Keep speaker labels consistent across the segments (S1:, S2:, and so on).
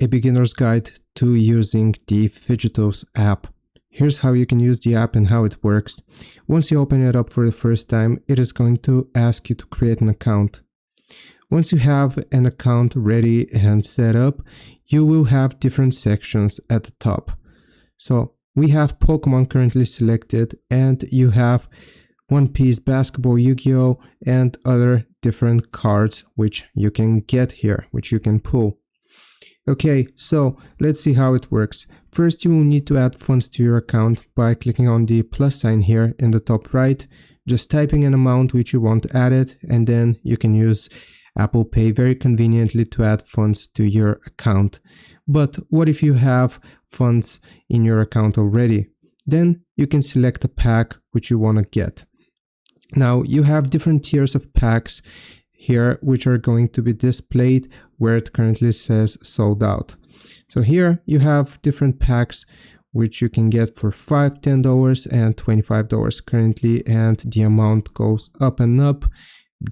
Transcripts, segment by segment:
S1: A beginner's guide to using the Phygitals app. Here's how you can use the app and how it works. Once you open it up for the first time, it is going to ask you to create an account. Once you have an account ready and set up, you will have different sections at the top. So we have Pokemon currently selected, and you have One Piece, Basketball, Yu-Gi-Oh, and other different cards which you can get here, which you can pull. Okay, so let's see how it works. First, you will need to add funds to your account by clicking on the plus sign here in the top right, just typing an amount which you want added, and then you can use Apple Pay very conveniently to add funds to your account. But what if you have funds in your account already? Then you can select a pack which you want to get. Now you have different tiers of packs here which are going to be displayed where it currently says sold out. So here you have different packs which you can get for $5, $10 and $25 currently, and the amount goes up and up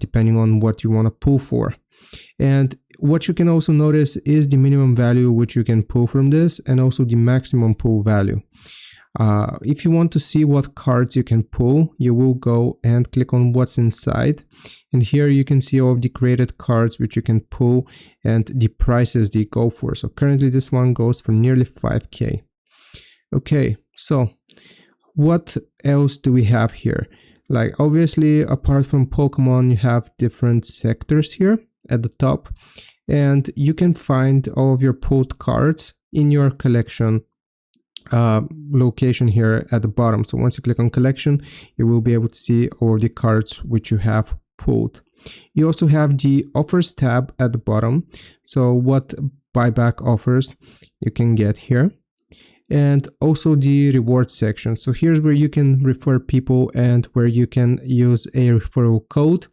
S1: depending on what you want to pull for. And what you can also notice is the minimum value which you can pull from this, and also the maximum pull value. If you want to see what cards you can pull, you will go and click on what's inside, and here you can see all of the graded cards which you can pull and the prices they go for. So currently this one goes for nearly 5k. Okay, so what else do we have here? Like, obviously, apart from Pokemon, you have different sectors here at the top, and you can find all of your pulled cards in your collection location here at the bottom. So once you click on collection, you will be able to see all the cards which you have pulled. You also have the offers tab at the bottom. So what buyback offers you can get here, and also the reward section. So here's where you can refer people and where you can use a referral code.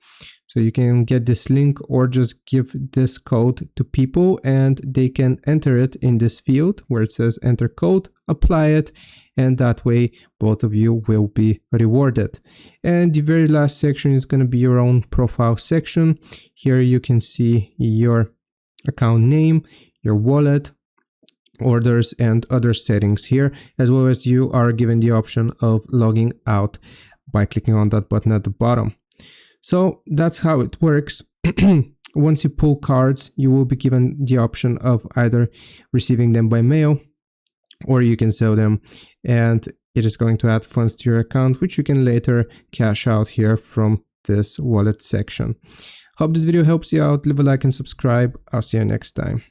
S1: So you can get this link or just give this code to people and they can enter it in this field where it says enter code, apply it, and that way both of you will be rewarded. And the very last section is going to be your own profile section. Here you can see your account name, your wallet, orders, and other settings here, as well as you are given the option of logging out by clicking on that button at the bottom. So that's how it works. Once you pull cards, you will be given the option of either receiving them by mail or you can sell them, and it is going to add funds to your account, which you can later cash out here from this wallet section. Hope this video helps you out. Leave a like and subscribe. I'll see you next time.